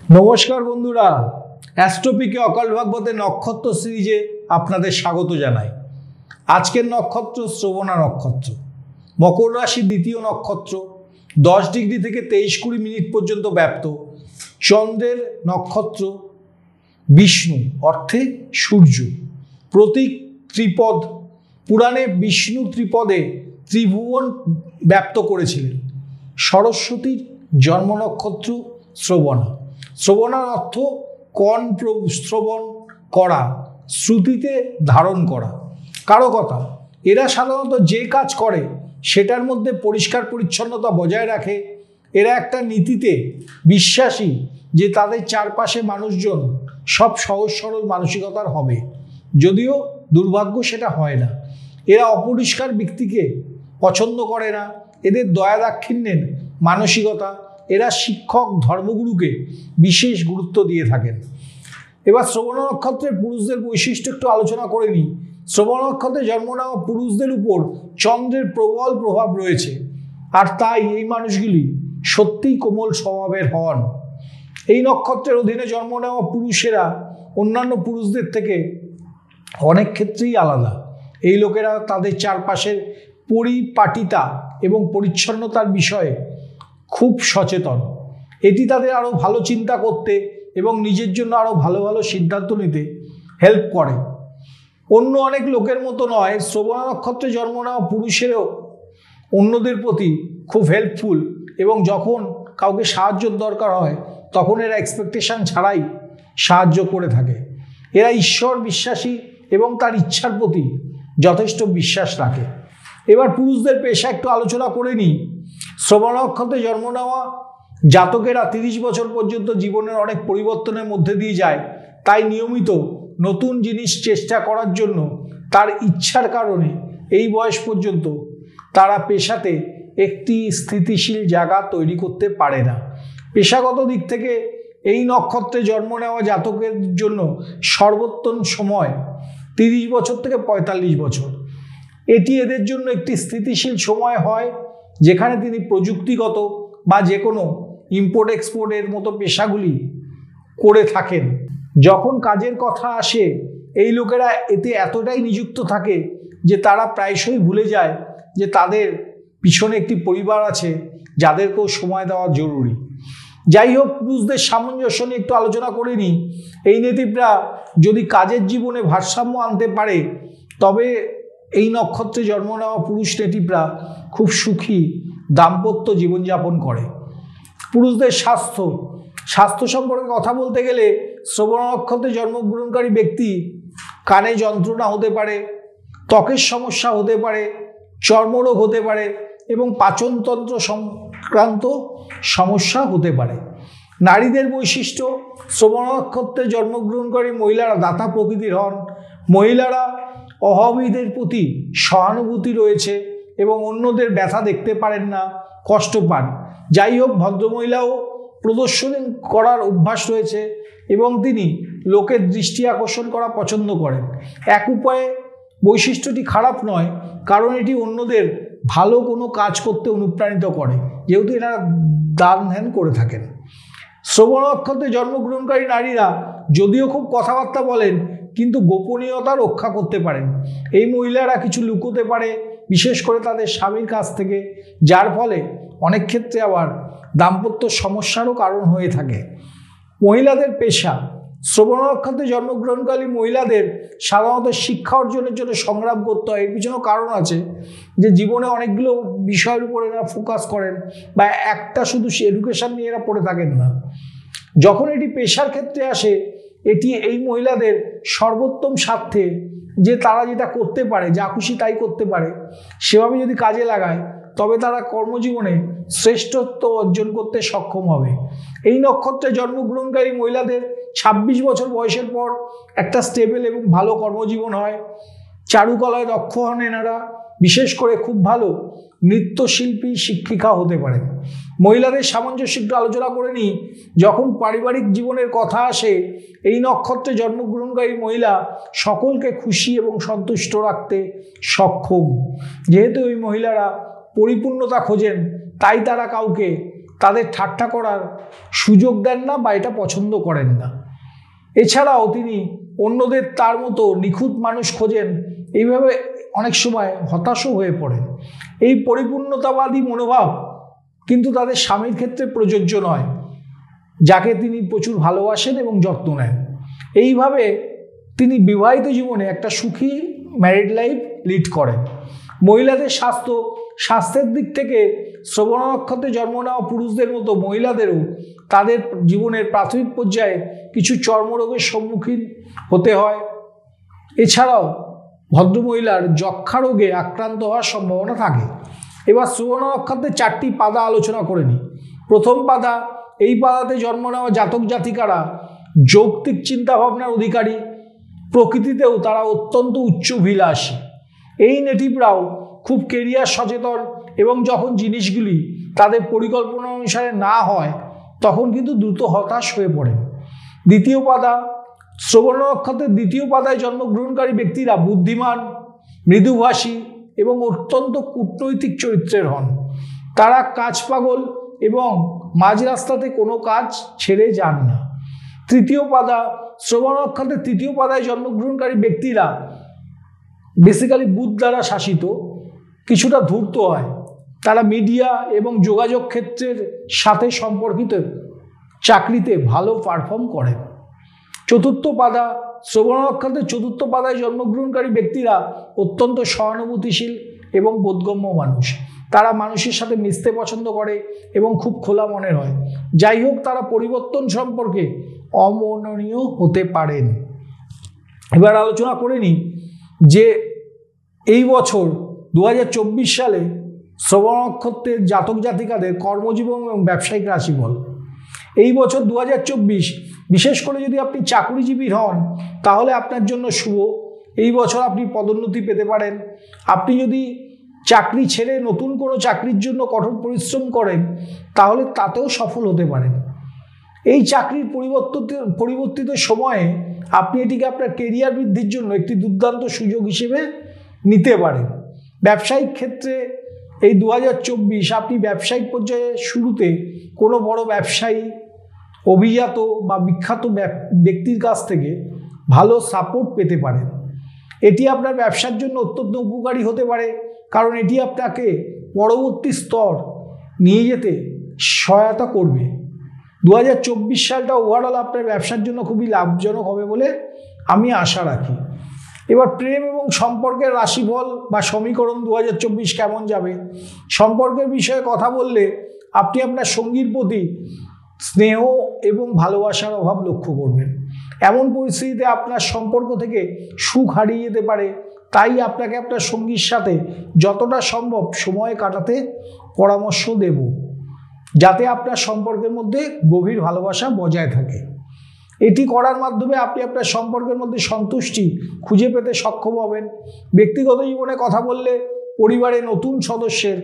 নমস্কার বন্ধুরা, অ্যাস্ট্রোপিকে অকাল ভাগবতের নক্ষত্র সিরিজে আপনাদের স্বাগত জানাই। আজকের নক্ষত্র শ্রবণা নক্ষত্র, মকর রাশির দ্বিতীয় নক্ষত্র, 10 ডিগ্রি থেকে 23-20 পর্যন্ত ব্যাপ্ত। চন্দ্রের নক্ষত্র, বিষ্ণু অর্থে সূর্য, প্রতীক ত্রিপদ। পুরাণে বিষ্ণু ত্রিপদে ত্রিভুবন ব্যাপ্ত করেছিলেন। সরস্বতীর জন্ম নক্ষত্র শ্রবণা। শ্রবণার অর্থ কর্ণ শ্রবণ করা, শ্রুতিতে ধারণ করা। কারো কথা, এরা সাধারণত যে কাজ করে সেটার মধ্যে পরিষ্কার পরিচ্ছন্নতা বজায় রাখে। এরা একটা নীতিতে বিশ্বাসী যে তাদের চারপাশে মানুষজন সব সহজ সরল মানসিকতার হবে, যদিও দুর্ভাগ্য সেটা হয় না। এরা অপরিষ্কার ব্যক্তিকে পছন্দ করে না। এদের দয়া দাক্ষিণ্যের মানসিকতা। এরা শিক্ষক ধর্মগুরুকে বিশেষ গুরুত্ব দিয়ে থাকেন। এবার শ্রবণা নক্ষত্রের পুরুষদের বৈশিষ্ট্য একটু আলোচনা করে নিই। শ্রবণা নক্ষত্রে জন্ম নেওয়া পুরুষদের উপর চন্দ্রের প্রবল প্রভাব রয়েছে, আর তাই এই মানুষগুলি সত্যিই কোমল স্বভাবের হন। এই নক্ষত্রের অধীনে জন্ম নেওয়া পুরুষেরা অন্যান্য পুরুষদের থেকে অনেক ক্ষেত্রেই আলাদা। এই লোকেরা তাদের চারপাশের পরিপাটিতা এবং পরিচ্ছন্নতার বিষয়ে খুব সচেতন। এটি তাদের আরও ভালো চিন্তা করতে এবং নিজের জন্য আরও ভালো ভালো সিদ্ধান্ত নিতে হেল্প করে। অন্য অনেক লোকের মতো নয়, শ্রবণা নক্ষত্রে জন্ম নেওয়া পুরুষেরও অন্যদের প্রতি খুব হেল্পফুল, এবং যখন কাউকে সাহায্যের দরকার হয় তখন এরা এক্সপেকটেশন ছাড়াই সাহায্য করে থাকে। এরা ঈশ্বর বিশ্বাসী এবং তার ইচ্ছার প্রতি যথেষ্ট বিশ্বাস রাখে। এবার পুরুষদের পেশা একটু আলোচনা করে নিই। শ্রবণা নক্ষত্রে জন্ম নেওয়া জাতকেরা 30 বছর পর্যন্ত জীবনের অনেক পরিবর্তনের মধ্যে দিয়ে যায়। তাই নিয়মিত নতুন জিনিস চেষ্টা করার জন্য তার ইচ্ছার কারণে এই বয়স পর্যন্ত তারা পেশাতে একটি স্থিতিশীল জায়গা তৈরি করতে পারে না। পেশাগত দিক থেকে এই নক্ষত্রে জন্ম নেওয়া জাতকের জন্য সর্বোত্তম সময় 30 বছর থেকে 45 বছর। এটি এদের জন্য একটি স্থিতিশীল সময় হয়, যেখানে তিনি প্রযুক্তিগত বা যে কোনো ইম্পোর্ট এক্সপোর্টের মতো পেশাগুলি করে থাকেন। যখন কাজের কথা আসে, এই লোকেরা এতে এতটাই নিযুক্ত থাকে যে তারা প্রায়শই ভুলে যায় যে তাদের পিছনে একটি পরিবার আছে যাদেরকেও সময় দেওয়া জরুরি। যাই হোক, পুরুষদের সামঞ্জস্য নিয়ে একটু আলোচনা করে নিই। এই নেটিভরা যদি কাজের জীবনে ভারসাম্য আনতে পারে, তবে এই নক্ষত্রে জন্ম নেওয়া পুরুষ নেটিভরা খুব সুখী দাম্পত্য জীবনযাপন করে। পুরুষদের স্বাস্থ্য সম্পর্কে কথা বলতে গেলে, শ্রবণা নক্ষত্রে জন্মগ্রহণকারী ব্যক্তি কানে যন্ত্রণা হতে পারে, ত্বকের সমস্যা হতে পারে, চর্মরোগ হতে পারে এবং পাচনতন্ত্র সংক্রান্ত সমস্যা হতে পারে। নারীদের বৈশিষ্ট্য, শ্রবণা নক্ষত্রে জন্মগ্রহণকারী মহিলারা দাতা প্রকৃতির হন। মহিলারা অভাবীদের প্রতি সহানুভূতি রয়েছে এবং অন্যদের ব্যথা দেখতে পারেন না, কষ্ট পান। যাই হোক, ভদ্রমহিলাও প্রদর্শনী করার অভ্যাস রয়েছে এবং তিনি লোকের দৃষ্টি আকর্ষণ করা পছন্দ করেন। এক উপায়ে বৈশিষ্ট্যটি খারাপ নয়, কারণ এটি অন্যদের ভালো কোনো কাজ করতে অনুপ্রাণিত করে, যেহেতু এরা দান ধ্যান করে থাকেন। শ্রবণা নক্ষত্রে জন্মগ্রহণকারী নারীরা যদিও খুব কথাবার্তা বলেন, কিন্তু গোপনীয়তা রক্ষা করতে পারেন। এই মহিলারা কিছু লুকোতে পারে, বিশেষ করে তাদের স্বামীর কাছ থেকে, যার ফলে অনেক ক্ষেত্রে আবার দাম্পত্য সমস্যারও কারণ হয়ে থাকে। মহিলাদের পেশা, শ্রবণা নক্ষত্রে জন্মগ্রহণকারী মহিলাদের সাধারণত শিক্ষা অর্জনের জন্য সংগ্রাম করতে হয়। এর পিছনেও কারণ আছে যে জীবনে অনেকগুলো বিষয়ের উপর এরা ফোকাস করেন, বা একটা শুধু এডুকেশন নিয়ে এরা পড়ে থাকেন না। যখন এটি পেশার ক্ষেত্রে আসে, এটি এই মহিলাদের সর্বোত্তম স্বার্থে যে তারা যেটা করতে পারে, যা খুশি তাই করতে পারে, সেভাবে যদি কাজে লাগায়, তবে তারা কর্মজীবনে শ্রেষ্ঠত্ব অর্জন করতে সক্ষম হবে। এই নক্ষত্রে জন্মগ্রহণকারী মহিলাদের 26 বছর বয়সের পর একটা স্টেবল এবং ভালো কর্মজীবন হয়। চারুকলায় দক্ষ হন এনারা, বিশেষ করে খুব ভালো নৃত্যশিল্পী শিক্ষিকা হতে পারেন। মহিলাদের সামঞ্জস্য একটু আলোচনা করে নিই। যখন পারিবারিক জীবনের কথা আসে, এই নক্ষত্রে জন্মগ্রহণকারী মহিলা সকলকে খুশি এবং সন্তুষ্ট রাখতে সক্ষম। যেহেতু ওই মহিলারা পরিপূর্ণতা খোঁজেন, তাই তারা কাউকে তাদের ঠাট্টা করার সুযোগ দেন না বা এটা পছন্দ করেন না। এছাড়াও তিনি অন্যদের তার মতো নিখুঁত মানুষ খোঁজেন, এইভাবে অনেক সময় হতাশও হয়ে পড়েন। এই পরিপূর্ণতাবাদী মনোভাব কিন্তু তাদের স্বামীর ক্ষেত্রে প্রযোজ্য নয়, যাকে তিনি প্রচুর ভালোবাসেন এবং যত্ন নেন। এইভাবে তিনি বিবাহিত জীবনে একটা সুখী ম্যারিড লাইফ লিড করেন। মহিলাদের স্বাস্থ্যের দিক থেকে শ্রবণ নক্ষত্রে জন্ম নেওয়া পুরুষদের মতো মহিলাদেরও তাদের জীবনের প্রাথমিক পর্যায়ে কিছু চর্মরোগের সম্মুখীন হতে হয়। এছাড়াও ভদ্রমহিলার যক্ষা রোগে আক্রান্ত হওয়ার সম্ভাবনা থাকে। এবার শ্রবণ নক্ষত্রের 4টি পাদা আলোচনা করে নিই। প্রথম পাদা, এই পাদাতে জন্ম নেওয়া জাতক জাতিকারা যৌক্তিক চিন্তাভাবনার অধিকারী, প্রকৃতিতেও তারা অত্যন্ত উচ্চাভিলাষী। এই নেটিভরাও খুব কেরিয়ার সচেতন এবং যখন জিনিসগুলি তাদের পরিকল্পনা অনুসারে না হয় তখন কিন্তু দ্রুত হতাশ হয়ে পড়ে। দ্বিতীয় পাদা, শ্রবণ নক্ষত্রের দ্বিতীয় পাদায় জন্মগ্রহণকারী ব্যক্তিরা বুদ্ধিমান, মৃদুভাষী এবং অত্যন্ত কূটনৈতিক চরিত্রের হন। তারা কাজ পাগল এবং মাঝ রাস্তাতে কোনো কাজ ছেড়ে যান না। তৃতীয় পাদা, শ্রবণ নক্ষত্রের তৃতীয় পাদায় জন্মগ্রহণকারী ব্যক্তিরা বেসিক্যালি বুধ দ্বারা শাসিত, কিছুটা ধূর্ত হয়। তারা মিডিয়া এবং যোগাযোগ ক্ষেত্রের সাথে সম্পর্কিত চাকরিতে ভালো পারফর্ম করে। চতুর্থ পাদা, শ্রবণ নক্ষত্রের চতুর্থ পাদায় জন্মগ্রহণকারী ব্যক্তিরা অত্যন্ত সহানুভূতিশীল এবং বোধগম্য মানুষ। তারা মানুষের সাথে মিশতে পছন্দ করে এবং খুব খোলা মনের হয়। যাই হোক, তারা পরিবর্তন সম্পর্কে অমননীয় হতে পারেন। এবার আলোচনা করে নিই যে এই বছর 2024 সালে শ্রবণ নক্ষত্রের জাতক জাতিকাদের কর্মজীবন এবং ব্যবসায়িক রাশিফল। এই বছর 2024, বিশেষ করে যদি আপনি চাকরিজীবী হন তাহলে আপনার জন্য শুভ। এই বছর আপনি পদোন্নতি পেতে পারেন। আপনি যদি চাকরি ছেড়ে নতুন কোনো চাকরির জন্য কঠোর পরিশ্রম করেন তাহলে তাতেও সফল হতে পারেন। এই চাকরির পরিবর্তিত সময়ে আপনি এটিকে আপনার কেরিয়ার বৃদ্ধির জন্য একটি দুর্দান্ত সুযোগ হিসেবে নিতে পারেন। ব্যবসায়িক ক্ষেত্রে এই 2024 আপনি ব্যবসায়িক পর্যায়ে শুরুতে কোনো বড় ব্যবসায়ী, অভিজাত বা বিখ্যাত ব্যক্তির কাছ থেকে ভালো সাপোর্ট পেতে পারেন। এটি আপনার ব্যবসার জন্য অত্যন্ত উপকারী হতে পারে, কারণ এটি আপনাকে পরবর্তী স্তর নিয়ে যেতে সহায়তা করবে। 2024 সালটা ওভারঅল আপনার ব্যবসার জন্য খুবই লাভজনক হবে বলে আমি আশা রাখি। এবার প্রেম এবং সম্পর্কের রাশিফল বা সমীকরণ 2024 কেমন যাবে। সম্পর্কের বিষয়ে কথা বললে আপনি আপনার সঙ্গীর প্রতি স্নেহ এবং ভালোবাসার অভাব লক্ষ্য করবেন। এমন পরিস্থিতিতে আপনার সম্পর্ক থেকে সুখ হারিয়ে যেতে পারে। তাই আপনাকে আপনার সঙ্গীর সাথে যতটা সম্ভব সময় কাটাতে পরামর্শ দেব, যাতে আপনার সম্পর্কের মধ্যে গভীর ভালোবাসা বজায় থাকে। এটি করার মাধ্যমে আপনি আপনার সম্পর্কের মধ্যে সন্তুষ্টি খুঁজে পেতে সক্ষম হবেন। ব্যক্তিগত জীবনে কথা বললে পরিবারে নতুন সদস্যের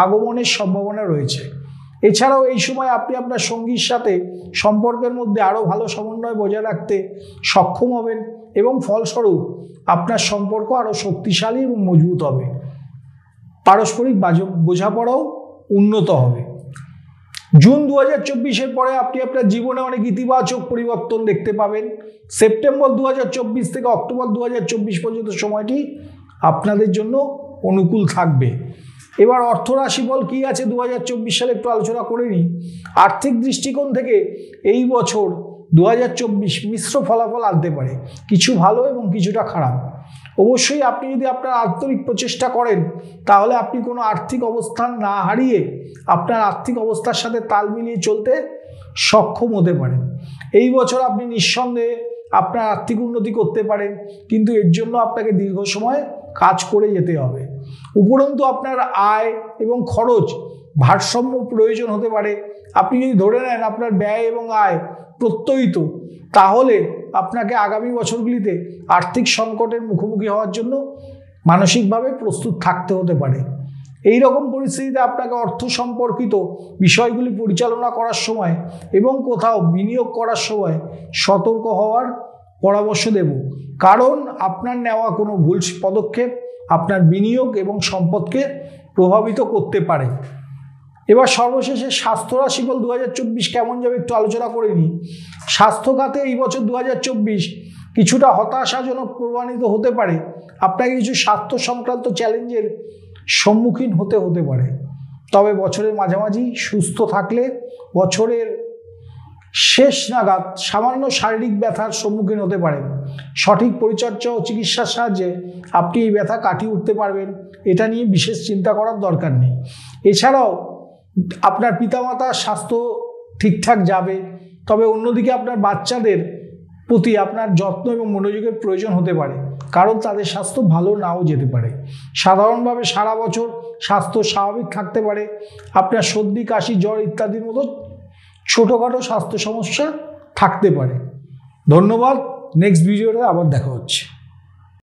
আগমনের সম্ভাবনা রয়েছে। এছাড়াও এই সময় আপনি আপনার সঙ্গীর সাথে সম্পর্কের মধ্যে আরও ভালো সমন্বয় বজায় রাখতে সক্ষম হবেন এবং ফলস্বরূপ আপনার সম্পর্ক আরও শক্তিশালী এবং মজবুত হবে। পারস্পরিক বোঝাপড়াও উন্নত হবে। জুন 2024-এর পরে আপনি আপনার জীবনে অনেক ইতিবাচক পরিবর্তন দেখতে পাবেন। সেপ্টেম্বর 2024 থেকে অক্টোবর 2024 পর্যন্ত সময়টি আপনাদের জন্য অনুকূল থাকবে। এবার অর্থ রাশিফল কী আছে 2024 সালে একটু আলোচনা করে নিই। আর্থিক দৃষ্টিকোণ থেকে এই বছর 2024 মিশ্র ফলাফল আনতে পারে, কিছু ভালো এবং কিছুটা খারাপ। অবশ্যই আপনি যদি আপনার আন্তরিক প্রচেষ্টা করেন তাহলে আপনি কোনো আর্থিক অবস্থান না হারিয়ে আপনার আর্থিক অবস্থার সাথে তাল মিলিয়ে চলতে সক্ষম হতে পারেন। এই বছর আপনি নিঃসন্দেহে আপনার আর্থিক উন্নতি করতে পারেন, কিন্তু এর জন্য আপনাকে দীর্ঘ সময় কাজ করে যেতে হবে। উপরন্তু আপনার আয় এবং খরচ ভারসাম্য প্রয়োজন হতে পারে। আপনি যদি ধরে নেন আপনার ব্যয় এবং আয় প্রত্যয়িত, তাহলে আপনাকে আগামী বছরগুলিতে আর্থিক সংকটের মুখোমুখি হওয়ার জন্য মানসিকভাবে প্রস্তুত থাকতে হতে পারে। এই রকম পরিস্থিতিতে আপনাকে অর্থ সম্পর্কিত বিষয়গুলি পরিচালনা করার সময় এবং কোথাও বিনিয়োগ করার সময় সতর্ক হওয়ার পরামর্শ দেব, কারণ আপনার নেওয়া কোনো ভুল পদক্ষেপ আপনার বিনিয়োগ এবং সম্পদকে প্রভাবিত করতে পারে। এবার সর্বশেষে স্বাস্থ্য রাশিফল 2024 কেমন যাবে একটু আলোচনা করে নিই। স্বাস্থ্য খাতে এই বছর 2024 কিছুটা হতাশাজনক প্রমাণিত হতে পারে। আপনাকে কিছু স্বাস্থ্য সংক্রান্ত চ্যালেঞ্জের সম্মুখীন হতে পারে। তবে বছরের মাঝামাঝি সুস্থ থাকলে বছরের শেষ নাগাদ সামান্য শারীরিক ব্যথার সম্মুখীন হতে পারেন। সঠিক পরিচর্যা ও চিকিৎসার সাহায্যে আপনি এই ব্যথা কাটিয়ে উঠতে পারবেন, এটা নিয়ে বিশেষ চিন্তা করার দরকার নেই। এছাড়াও আপনার পিতামাতার স্বাস্থ্য ঠিকঠাক যাবে, তবে অন্যদিকে আপনার বাচ্চাদের প্রতি আপনার যত্ন এবং মনোযোগের প্রয়োজন হতে পারে, কারণ তাদের স্বাস্থ্য ভালো নাও যেতে পারে। সাধারণভাবে সারা বছর স্বাস্থ্য স্বাভাবিক থাকতে পারে। আপনার সর্দি, কাশি, জ্বর ইত্যাদির মতো ছোটোখাটো স্বাস্থ্য সমস্যা থাকতে পারে। ধন্যবাদ। নেক্সট ভিডিওতে আবার দেখা হচ্ছে।